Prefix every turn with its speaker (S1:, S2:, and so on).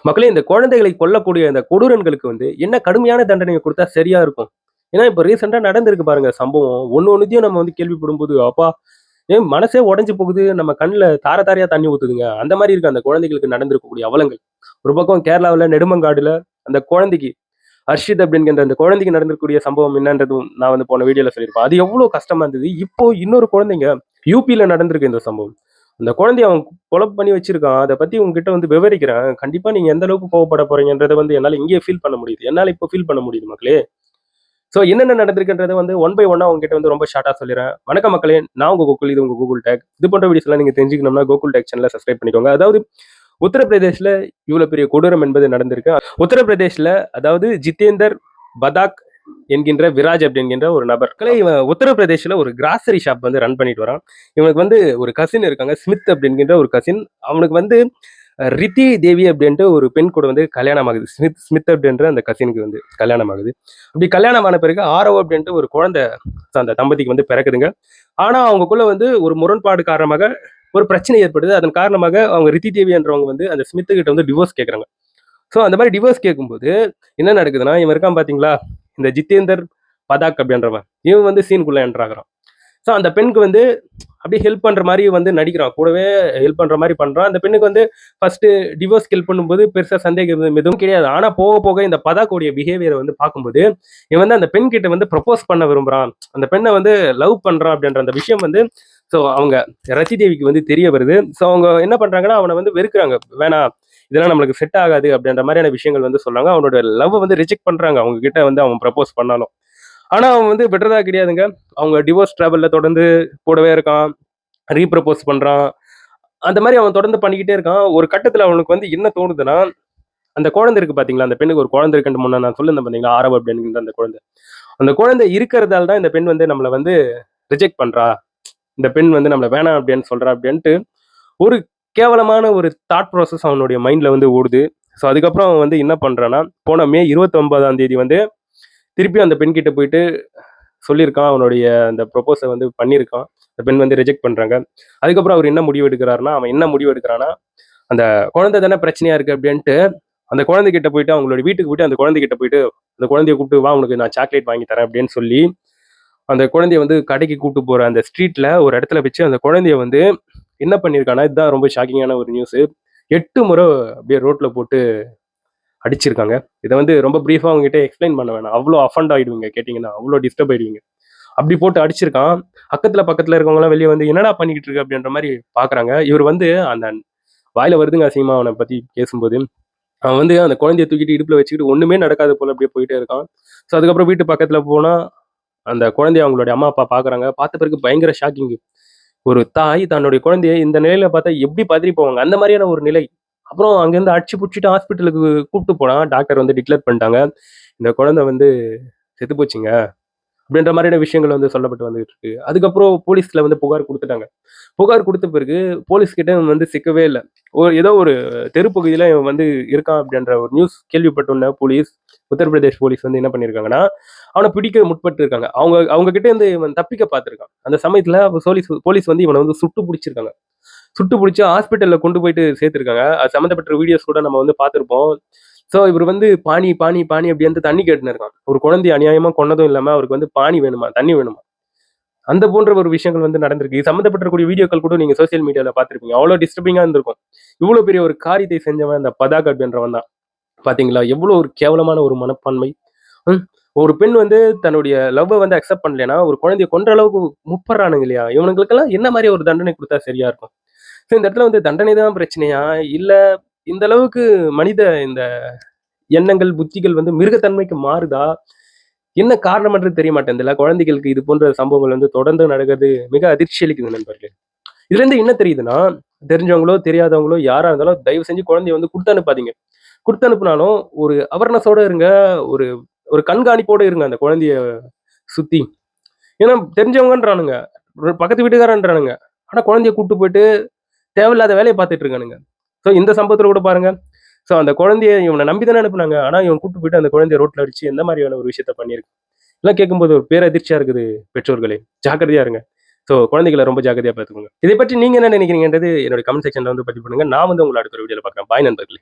S1: மக்களே இந்த குழந்தைகளை கொல்லக்கூடிய இந்த கொடூரன்களுக்கு வந்து என்ன கடுமையான தண்டனைய குடுத்தா சரியா இருக்கும்? ஏன்னா, இப்ப ரீசென்ட்டா நடந்திருக்கு பாருங்க சம்பவம். ஒண்ணுத்தையும் நம்ம வந்து கேள்விப்படும்போது, அப்பா! ஏன் மனசே உடைஞ்சு போகுது. நம்ம கண்ல தார தாரையா தண்ணி ஊத்துதுங்க. அந்த மாரி இருக்கு அந்த குழந்தைகளுக்கு நடந்திருக்கக்கூடிய அவலங்கள். ஒரு பக்கம் கேரளாவுல நெடுமங்காடுல அந்த குழந்தைக்கு ஹர்ஷித் அப்படின்கின்ற அந்த குழந்தைக்கு நடந்திருக்கக்கூடிய சம்பவம் என்னன்றதும் நான் வந்து போன வீடியோல சொல்லியிருப்பேன். அது எவ்ளோ கஷ்டமா இருந்தது. இப்போ இன்னொரு குழந்தைங்க யுபில நடந்திருக்கு இந்த சம்பவம். அந்த குழந்தைய அவன் கொலை பண்ணி வச்சிருக்கான். அத பத்தி உங்ககிட்ட வந்து விவரிக்கிறேன். கண்டிப்பா நீங்க எந்த அளவுக்கு கோவப்பட போறீங்கன்றத வந்து என்னால இங்கேயே ஃபீல் பண்ண முடியுது. என்னால இப்போ ஃபீல் பண்ண முடியுது மக்களே. ஸோ என்னென்ன நடந்திருக்குன்றத வந்து ஒன் பை ஒன்னா உங்ககிட்ட வந்து ரொம்ப ஷார்ட்டா சொல்லிர்றேன். வணக்கம் மக்களே! நான் உங்க கோகுல். இது உங்க கூகுள் டேக். இது போன்ற வீடியோஸ்லாம் நீங்க தெரிஞ்சுக்கணும்னா கோகுல் டேக் சேனல சப்ஸ்கிரைப் பண்ணிக்கோங்க. அதாவது உத்தரப்பிரதேஷ்ல இவ்வளோ பெரிய கொடூரம் என்பது நடந்திருக்கு. உத்தரப்பிரதேஷ்ல அதாவது ஜிதேந்தர் பதாக் என்கின்ற விராஜ் அப்படிங்கின்ற ஒரு நபர். இவன் உத்தரப்பிரதேஷ்ல ஒரு கிராசரி ஷாப் வந்து ரன் பண்ணிட்டு வரான். இவனுக்கு வந்து ஒரு கசின் இருக்காங்க. ஸ்மித் அப்படிங்கின்ற ஒரு கசின். அவனுக்கு வந்து ரித்தி தேவி அப்படின்ட்டு ஒரு பெண் கூட வந்து கல்யாணம் ஆகுது. ஸ்மித் ஸ்மித் அப்படின்ற அந்த கசினுக்கு வந்து கல்யாணம் ஆகுது. அப்படி கல்யாணம் ஆன பிறகு ஆரவ் அப்படின்ட்டு ஒரு குழந்தை அந்த தம்பதிக்கு வந்து பிறக்குதுங்க. ஆனா அவங்களுக்குள்ள வந்து ஒரு முரண்பாடு காரணமாக ஒரு பிரச்சனை ஏற்படுது. அதன் காரணமாக அவங்க ரித்தி தேவி என்றவங்க வந்து அந்த ஸ்மித்து கிட்ட வந்து டிவோர்ஸ் கேட்குறாங்க. ஸோ அந்த மாதிரி டிவோர்ஸ் கேட்கும்போது என்ன நடக்குதுன்னா, இவன் இருக்கான் பார்த்தீங்களா? இந்த ஜிதேந்தர் பதாக் அப்படின்றவன். இவன் வந்து சீனுக்குள்ள என்டர் ஆகுறான். ஸோ அந்த பெண்ணுக்கு வந்து அப்படியே ஹெல்ப் பண்ற மாரி வந்து நடிக்கிறான். கூடவே ஹெல்ப் பண்ற மாரி பண்றான். அந்த பெண்ணுக்கு வந்து ஃபர்ஸ்ட்டு டிவோர்ஸ்க்கு ஹெல்ப் பண்ணும்போது பெருசா சந்தேகம் எதுவும் கிடையாது. ஆனா போக போக இந்த பதாக்கோடைய பிஹேவியர வந்து பார்க்கும்போது, இவன் வந்து அந்த பெண் கிட்ட வந்து ப்ரொபோஸ் பண்ண விரும்புறான். அந்த பெண்ண வந்து லவ் பண்றான் அப்படின்ற அந்த விஷயம் வந்து ஸோ அவங்க ரத்தி தேவிக்கு வந்து தெரிய வருது. ஸோ அவங்க என்ன பண்றாங்கன்னா, அவன வந்து வெறுக்குறாங்க. வேணாம் இதெல்லாம் நம்மளுக்கு செட் ஆகாது அப்படின்ற மாதிரியான விஷயங்கள் வந்து சொல்றாங்க. அவனோட லவ்வ வந்து ரிஜெக்ட் பண்றாங்க. அவங்க கிட்ட வந்து அவன் ப்ரப்போஸ் பண்ணாலும். ஆனா அவன் வந்து விடுறதா கிடையாதுங்க. அவங்க டிவோர்ஸ் ட்ராவல்ல தொடர்ந்து கூடவே இருக்கான். ரீப்ரப்போஸ் பண்றான். அந்த மாரி அவன் தொடர்ந்து பண்ணிக்கிட்டே இருக்கான். ஒரு கட்டத்துல அவனுக்கு வந்து என்ன தோணுதுன்னா, அந்த குழந்தை இருக்கு பாத்தீங்களா? அந்த பெண்ணுக்கு ஒரு குழந்தை இருக்குன்னு முன்ன நான் சொல்லியிருந்தேன் பாத்தீங்களா? ஆரவ் அப்படிங்கிற அந்த குழந்தை. அந்த குழந்தை இருக்கிறதால தான் இந்த பெண் வந்து நம்மள வந்து ரிஜெக்ட் பண்றா. இந்த பெண் வந்து நம்மள வேணாம் அப்படின்னு சொல்றா அப்படின்ட்டு ஒரு கேவலமான ஒரு தாட் ப்ராசஸ் அவனுடைய மைண்ட்ல வந்து ஓடுது. ஸோ அதுக்கப்புறம் அவன் வந்து என்ன பண்றான்னா, போன மே 29ஆம் தேதி வந்து திருப்பியும் அந்த பெண்கிட்ட போயிட்டு சொல்லியிருக்கான். அவனுடைய அந்த ப்ரொபோஸ வந்து பண்ணியிருக்கான். அந்த பெண் வந்து ரிஜெக்ட் பண்றாங்க. அதுக்கப்புறம் அவர் என்ன முடிவு எடுக்கிறாருன்னா, அவன் என்ன முடிவு எடுக்கிறான்னா, அந்த குழந்தை தானே பிரச்சனையா இருக்கு அப்படின்ட்டு, அந்த குழந்தைகிட்ட போயிட்டு அவங்களோட வீட்டுக்கு போயிட்டு அந்த குழந்தைகிட்ட போயிட்டு, அந்த குழந்தைய கூப்பிட்டு வா உனக்கு நான் சாக்லேட் வாங்கி தரேன் அப்படின்னு சொல்லி, அந்த குழந்தைய வந்து கடைக்கு கூட்டு போற அந்த ஸ்ட்ரீட்ல ஒரு இடத்துல வச்சு அந்த குழந்தைய வந்து என்ன பண்ணியிருக்கான்னா, இதுதான் ரொம்ப ஷாக்கிங்கான ஒரு நியூஸு. 8 முறை அப்படியே ரோட்ல போட்டு அடிச்சிருக்காங்க. இத வந்து ரொம்ப பிரீஃபா உங்ககிட்ட எக்ஸ்ப்ளைன் பண்ண வேணாம். அவ்ளோ அஃபண்ட் ஆயிடுவீங்க கேட்டீங்கன்னா. அவ்ளோ டிஸ்டர்ப் ஆயிடுவீங்க. அப்படி போட்டு அடிச்சிருக்கான். பக்கத்துல இருக்கவங்கலாம் வெளிய வந்து என்னடா பண்ணிக்கிட்டு இருக்க? அப்படின்ற மாரி பார்க்குறாங்க. இவரு வந்து அந்த வாயில வருதுங்க அசிங்கமா அவன பத்தி பேசும்போது. அவன் வந்து அந்த குழந்தைய தூக்கிட்டு இடுப்புல வச்சுக்கிட்டு ஒண்ணுமே நடக்காத போல அப்படியே போயிட்டே இருக்கான். ஸோ அதுக்கப்புறம் வீட்டு பக்கத்துல போனா, அந்த குழந்தைய அவங்களுடைய அம்மா, அப்பா பார்க்குறாங்க. பார்த்த பிறகு பயங்கர ஷாக்கிங். ஒரு தாய் தன்னுடைய குழந்தைய இந்த நிலையில பார்த்தா எப்படி பதறி போவாங்க. அந்த மாரியான ஒரு நிலை. அப்புறம் அங்கேருந்து அடிச்சு புடிச்சுட்டு ஹாஸ்பிட்டலுக்கு கூப்ட்டு போனா, டாக்டர் வந்து டிக்ளேர் பண்ணிட்டாங்க. இந்த குழந்தை வந்து செத்து போச்சுங்க. அப்படின்ற மாதிரியான விஷயங்கள் வந்து சொல்லப்பட்டு வந்துகிட்டு இருக்கு. அதுக்கப்புறம் போலீஸ்ல வந்து புகார் குடுத்துட்டாங்க. புகார் குடுத்த பிறகு போலீஸ் கிட்ட இவன் வந்து சிக்கவே இல்ல. ஏதோ ஒரு தெருப்பகுதியில இவன் வந்து இருக்கான் அப்படின்ற ஒரு நியூஸ் கேள்விப்பட்டோனே போலீஸ், உத்தரப்பிரதேஷ் போலீஸ் வந்து என்ன பண்ணியிருக்காங்கன்னா, அவன பிடிக்க முற்பட்டு இருக்காங்க. அவங்க அவங்க கிட்ட இருந்து இவன் தப்பிக்க பார்த்திருக்கான். அந்த சமயத்துல போலீஸ் போலீஸ் வந்து இவன வந்து சுட்டு புடிச்சிருக்காங்க. சுட்டு புடிச்சு ஹாஸ்பிட்டல்ல கொண்டு போயிட்டு சேர்த்திருக்காங்க. அது சம்மந்தப்பட்ட வீடியோஸ் கூட நம்ம வந்து பார்த்திருப்போம். ஸோ இவரு வந்து பாணி, பாணி, பாணி அப்படின்ட்டு தண்ணி கேட்டுன்னு இருக்கான். ஒரு குழந்தைய அநியாயமா கொன்னதும் இல்லாம அவருக்கு வந்து பாணி வேணுமா, தண்ணி வேணுமா. அந்த போன்ற ஒரு விஷயங்கள் வந்து நடந்திருக்கு. இது சம்மந்தப்பட்டிருக்கக்கூடிய வீடியோக்கள் கூட நீங்க சோசியல் மீடியால பார்த்திருப்பீங்க. அவ்ளோ டிஸ்டர்பிங்கா இருந்திருக்கும். இவ்ளோ பெரிய ஒரு காரியத்தை செஞ்சவன் இந்த பதாக் அப்படின்றவன் தான். பார்த்தீங்களா? எவ்ளோ ஒரு கேவலமான ஒரு மனப்பான்மை. ம். ஒரு பெண் வந்து தன்னுடைய லவ்வ வந்து அக்செப்ட் பண்ணலைன்னா, ஒரு குழந்தைய கொன்ற அளவுக்கு முற்படுறானுங்க இல்லையா? இவனுங்களுக்கெல்லாம் என்ன மாரி ஒரு தண்டனை குடுத்தா சரியா இருக்கும்? ஸோ இந்த இடத்துல வந்து தண்டனை தான் பிரச்சனையா? இல்ல இந்த அளவுக்கு மனித இந்த எண்ணங்கள், புத்திகள் வந்து மிருகத்தன்மைக்கு மாறுதா? என்ன காரணம்ன்றது தெரிய மாட்டேன்துல்ல. குழந்தைகளுக்கு இது போன்ற சம்பவங்கள் வந்து தொடர்ந்து நடக்குது. மிக அதிர்ச்சி அளிக்குது நண்பர்களே. இதுலருந்து என்ன தெரியுதுன்னா, தெரிஞ்சவங்களோ, தெரியாதவங்களோ யாரா இருந்தாலும் தயவு செஞ்சு குழந்தைய வந்து குடுத்து அனுப்பாதீங்க. குடுத்து அனுப்புனாலும் ஒரு அவர்னஸோட இருங்க. ஒரு ஒரு கண்காணிப்போட இருங்க அந்த குழந்தைய சுத்தி. ஏன்னா தெரிஞ்சவங்கன்றானுங்க. ஒரு பக்கத்து வீட்டுக்காரன்றானுங்க. ஆனா குழந்தைய கூட்டு போயிட்டு தேவையில்லாத வேலைய பார்த்துட்டு இருக்கானுங்க. ஸோ இந்த சம்பவத்துல கூட பாருங்க. ஸோ அந்த குழந்தைய இவன நம்பி தானே அனுப்புனாங்க. ஆனா இவன் கூட்டு போயிட்டு அந்த குழந்தைய ரோட்ல அடிச்சு எந்த மாரியான ஒரு விஷயத்த பண்ணியிருக்கு. இதெல்லாம் கேட்கும்போது ஒரு பேரதிர்ச்சியா இருக்குது பெற்றோர்களே. ஜாக்கிரதையா இருங்க. ஸோ குழந்தைகள ரொம்ப ஜாக்கிரதையா பார்த்துக்கோங்க. இதை பற்றி நீங்க என்ன நினைக்கிறீங்கன்றது என்னோட கமெண்ட் செக்ஷன்ல வந்து பதிவு பண்ணுங்க. நான் வந்து உங்கள அடுத்த ஒரு வீடியோல பார்க்குறேன். பாய் நண்பர்களே.